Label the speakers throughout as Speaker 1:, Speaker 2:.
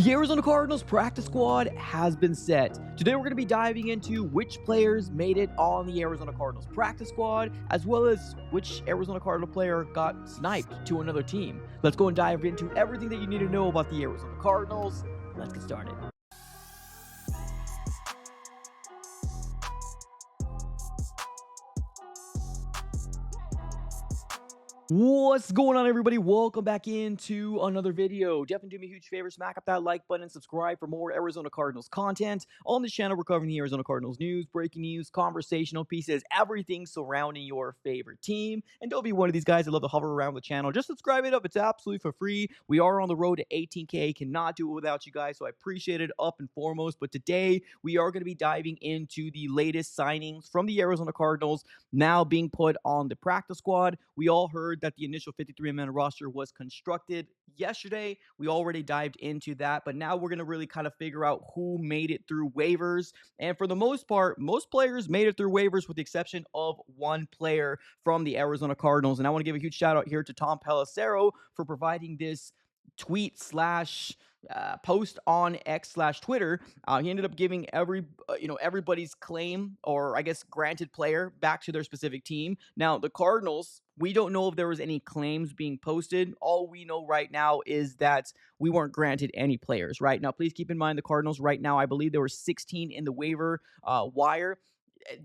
Speaker 1: The Arizona Cardinals practice squad has been set. Today we're going to be diving into which players made it on the Arizona Cardinals practice squad, as well as which Arizona Cardinal player got sniped to another team. Let's go and dive into everything that you need to know about the Arizona Cardinals. Let's get started. What's going on, everybody? Welcome back into another video. Definitely do me a huge favor, smack up that like button and subscribe for more Arizona Cardinals content. On this channel, we're covering the Arizona Cardinals news, breaking news, conversational pieces, everything surrounding your favorite team. And don't be one of these guys that love to hover around the channel. Just subscribe it up. It's absolutely for free. We are on the road to 18K. Cannot do it without you guys, so I appreciate it up and foremost. But today, we are going to be diving into the latest signings from the Arizona Cardinals now being put on the practice squad. We all heard that the initial 53-man roster was constructed yesterday. We already dived into that, but now we're going to really kind of figure out who made it through waivers. And for the most part, most players made it through waivers with the exception of one player from the Arizona Cardinals. And I want to give a huge shout out here to Tom Pelissero for providing this tweet slash post on X slash Twitter. He ended up giving everybody's claim, or I guess granted player, back to their specific team. Now the Cardinals, we don't know if there was any claims being posted. All we know right now is that we weren't granted any players. Right now, please keep in mind the Cardinals right now, I believe there were 16 in the waiver wire.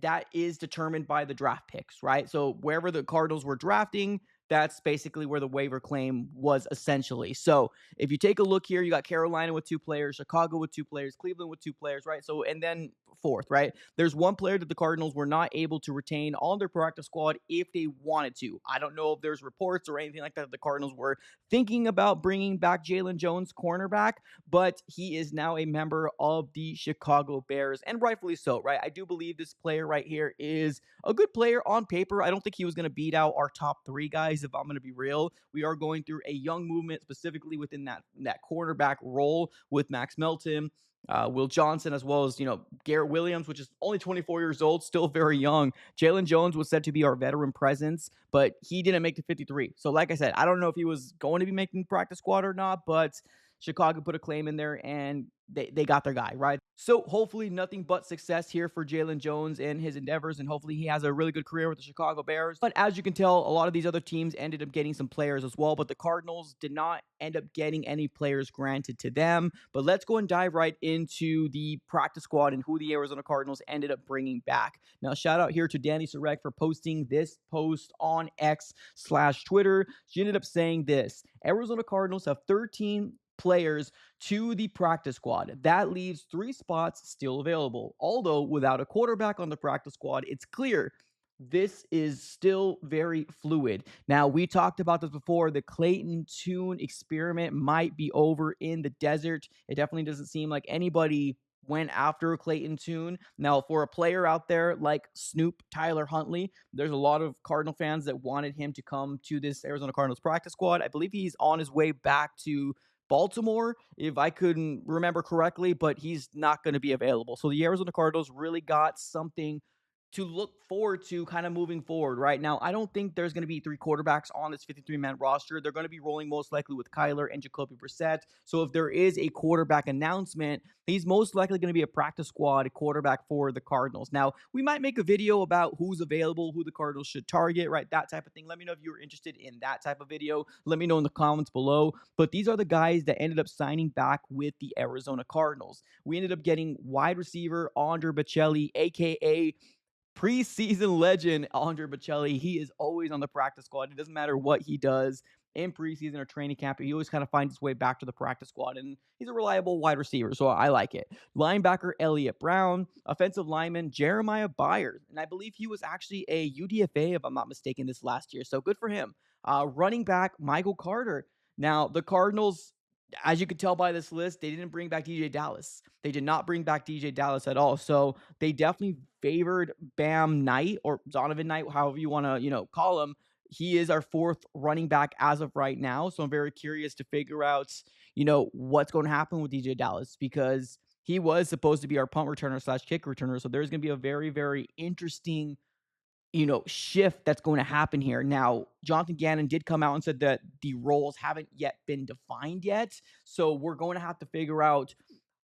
Speaker 1: That is determined by the draft picks, right? So wherever the Cardinals were drafting, that's basically where the waiver claim was essentially. So if you take a look here, you got Carolina with 2 players, Chicago with 2 players, Cleveland with 2 players, right? So, and then fourth, right? There's one player that the Cardinals were not able to retain on their practice squad if they wanted to. I don't know if there's reports or anything like that. The Cardinals were thinking about bringing back Jalen Jones, cornerback, but he is now a member of the Chicago Bears, and rightfully so, right? I do believe this player right here is a good player on paper. I don't think he was going to beat out our top 3 guys, if I'm going to be real. We are going through a young movement specifically within that cornerback role with Max Melton, Will Johnson, as well as, Garrett Williams, which is only 24 years old, still very young. Jalen Jones was said to be our veteran presence, but he didn't make the 53. So like I said, I don't know if he was going to be making the practice squad or not, but Chicago put a claim in there and they got their guy, right? So hopefully nothing but success here for Jalen Jones and his endeavors, and hopefully he has a really good career with the Chicago Bears. But as you can tell, a lot of these other teams ended up getting some players as well, but the Cardinals did not end up getting any players granted to them. But let's go and dive right into the practice squad and who the Arizona Cardinals ended up bringing back. Now, shout out here to Danny Sarek for posting this post on X slash Twitter. She ended up saying this: Arizona Cardinals have 13 players to the practice squad. That leaves 3 spots still available. Although without a quarterback on the practice squad, it's clear this is still very fluid. Now, we talked about this before. The Clayton Tune experiment might be over in the desert. It definitely doesn't seem like anybody went after Clayton Tune. Now, for a player out there like Snoop Tyler Huntley, there's a lot of Cardinal fans that wanted him to come to this Arizona Cardinals practice squad. I believe he's on his way back to Baltimore, if I couldn't remember correctly, but he's not going to be available. So the Arizona Cardinals really got something to look forward to kind of moving forward right now. I don't think there's going to be 3 quarterbacks on this 53-man roster. They're going to be rolling most likely with Kyler and Jacoby Brissett. So if there is a quarterback announcement, he's most likely going to be a practice squad quarterback for the Cardinals. Now, we might make a video about who's available, who the Cardinals should target, right? That type of thing. Let me know if you're interested in that type of video. Let me know in the comments below. But these are the guys that ended up signing back with the Arizona Cardinals. We ended up getting wide receiver Andre Bocelli, a.k.a. preseason legend Andre Bocelli. He is always on the practice squad. It doesn't matter what he does in preseason or training camp. He always kind of finds his way back to the practice squad, and he's a reliable wide receiver, so I like it. Linebacker Elliott Brown, offensive lineman Jeremiah Byers, and I believe he was actually a UDFA, if I'm not mistaken, this last year, so good for him. Running back Michael Carter. Now, the Cardinals, as you could tell by this list, they didn't bring back DJ Dallas. They did not bring back DJ Dallas at all. So they definitely favored Bam Knight, or Donovan Knight, however you want to, call him. He is our 4th running back as of right now. So I'm very curious to figure out, what's going to happen with DJ Dallas, because he was supposed to be our punt returner slash kick returner. So there's going to be a very, very interesting shift that's going to happen here. Now, Jonathan Gannon did come out and said that the roles haven't yet been defined yet. So we're going to have to figure out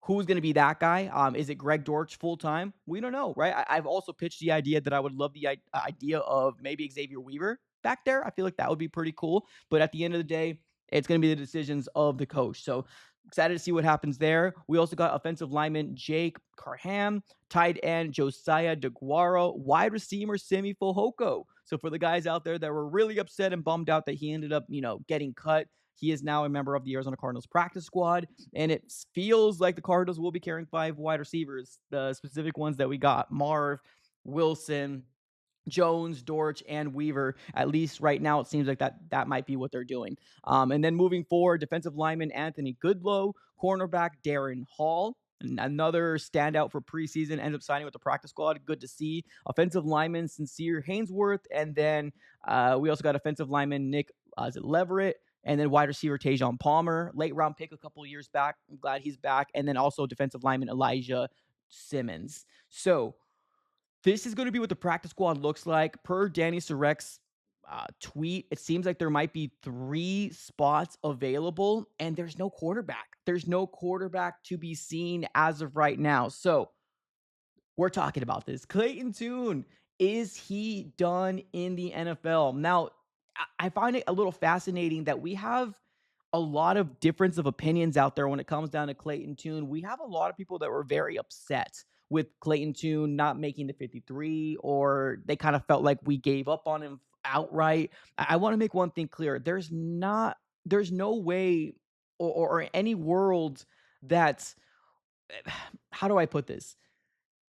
Speaker 1: who's going to be that guy. Is it Greg Dortch full time? We don't know, right? I've also pitched the idea that I would love the idea of maybe Xavier Weaver back there. I feel like that would be pretty cool. But at the end of the day, it's going to be the decisions of the coach. So excited to see what happens there. We also got offensive lineman Jake Carham, tight end Josiah DeGuara, wide receiver Simi Fehoko. So for the guys out there that were really upset and bummed out that he ended up, getting cut, he is now a member of the Arizona Cardinals practice squad, and it feels like the Cardinals will be carrying 5 wide receivers, the specific ones that we got: Marv, Wilson, Jones, Dortch, and Weaver. At least right now, it seems like that might be what they're doing. And then moving forward, defensive lineman Anthony Goodlow, cornerback Darren Hall, another standout for preseason, ends up signing with the practice squad. Good to see. Offensive lineman Sincere Hainsworth, and then we also got offensive lineman Nick Leverett, and then wide receiver Tajon Palmer, late round pick a couple of years back. I'm glad he's back. And then also defensive lineman Elijah Simmons. So this is going to be what the practice squad looks like. Per Danny Surek's tweet, it seems like there might be 3 spots available, and there's no quarterback. There's no quarterback to be seen as of right now. So we're talking about this. Clayton Tune, is he done in the NFL? Now, I find it a little fascinating that we have a lot of difference of opinions out there when it comes down to Clayton Tune. We have a lot of people that were very upset with Clayton Tune not making the 53, or they kind of felt like we gave up on him outright. I want to make one thing clear. There's no way or any world that, how do I put this?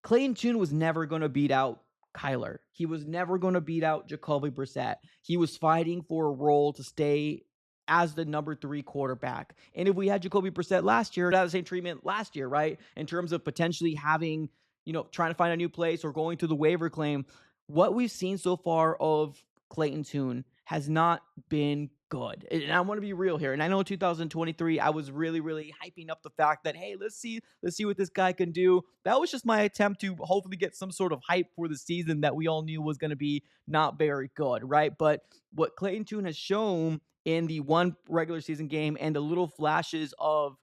Speaker 1: Clayton Tune was never going to beat out Kyler. He was never going to beat out Jacoby Brissett. He was fighting for a role to stay as the number 3 quarterback. And if we had Jacoby Brissett last year, that was the same treatment last year, right? In terms of potentially having, trying to find a new place or going to the waiver claim. What we've seen so far of Clayton Tune has not been good. And I want to be real here. And I know in 2023, I was really, really hyping up the fact that, hey, let's see what this guy can do. That was just my attempt to hopefully get some sort of hype for the season that we all knew was going to be not very good, right? But what Clayton Tune has shown in the one regular season game and the little flashes of,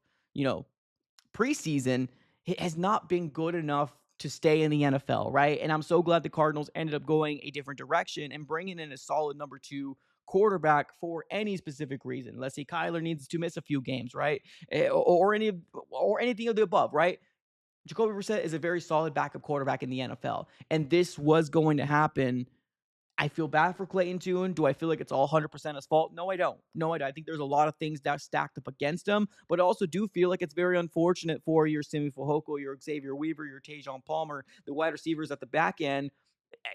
Speaker 1: preseason, it has not been good enough to stay in the NFL, right? And I'm so glad the Cardinals ended up going a different direction and bringing in a solid number 2 quarterback for any specific reason. Let's say Kyler needs to miss a few games, right? Or anything of the above, right? Jacoby Brissett is a very solid backup quarterback in the NFL, and this was going to happen. I feel bad for Clayton Tune. Do I feel like it's all 100% his fault? No, I don't. I think there's a lot of things that stacked up against him, but I also do feel like it's very unfortunate for your Simi Fehoko, your Xavier Weaver, your Tajon Palmer, the wide receivers at the back end.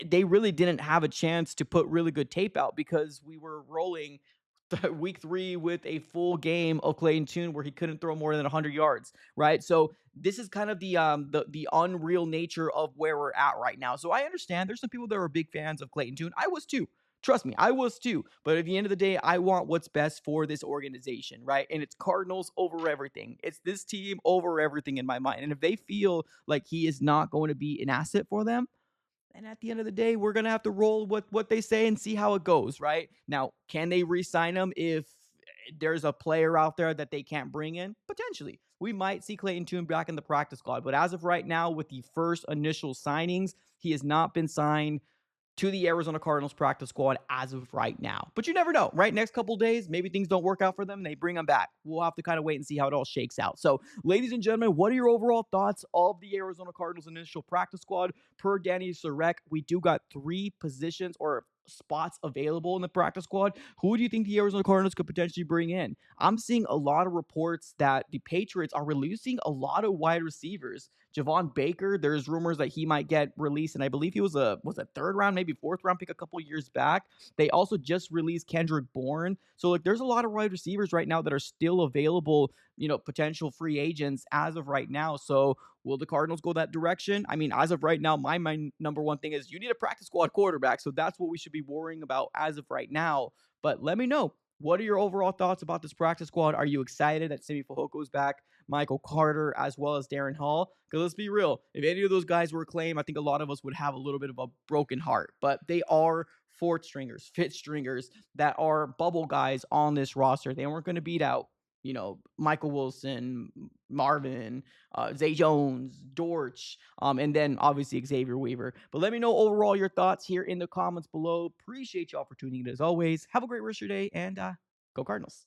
Speaker 1: They really didn't have a chance to put really good tape out because we were rolling week 3 with a full game of Clayton Tune where he couldn't throw more than 100 yards, right? So this is kind of the unreal nature of where we're at right now. So I understand there's some people that are big fans of Clayton Tune. I was too. Trust me, I was too. But at the end of the day, I want what's best for this organization, right? And it's Cardinals over everything. It's this team over everything in my mind. And if they feel like he is not going to be an asset for them, and at the end of the day, we're going to have to roll with what they say and see how it goes, right? Now, can they re-sign him if there's a player out there that they can't bring in? Potentially. We might see Clayton Tune back in the practice squad. But as of right now, with the first initial signings, he has not been signed to the Arizona Cardinals practice squad as of right now. But you never know, right? Next couple days, maybe things don't work out for them. They bring them back. We'll have to kind of wait and see how it all shakes out. So, ladies and gentlemen, what are your overall thoughts of the Arizona Cardinals initial practice squad? Per Danny Surek, we do got 3 positions or spots available in the practice squad. Who do you think the Arizona Cardinals could potentially bring in? I'm seeing a lot of reports that the Patriots are releasing a lot of wide receivers. Javon Baker, there's rumors that he might get released, and I believe he was a 3rd round, maybe 4th round pick a couple years back. They also just released Kendrick Bourne. So there's a lot of wide receivers right now that are still available, potential free agents as of right now. So will the Cardinals go that direction? I mean, as of right now, my number one thing is you need a practice squad quarterback. So that's what we should be worrying about as of right now. But let me know. What are your overall thoughts about this practice squad? Are you excited that Simi Fajoko's back, Michael Carter, as well as Darren Hall? Because let's be real, if any of those guys were claimed, I think a lot of us would have a little bit of a broken heart. But they are fourth stringers, fifth stringers that are bubble guys on this roster. They weren't going to beat out, Michael Wilson, Marvin, Zay Jones, Dortch, and then obviously Xavier Weaver. But let me know overall your thoughts here in the comments below. Appreciate y'all for tuning in as always. Have a great rest of your day, and go Cardinals.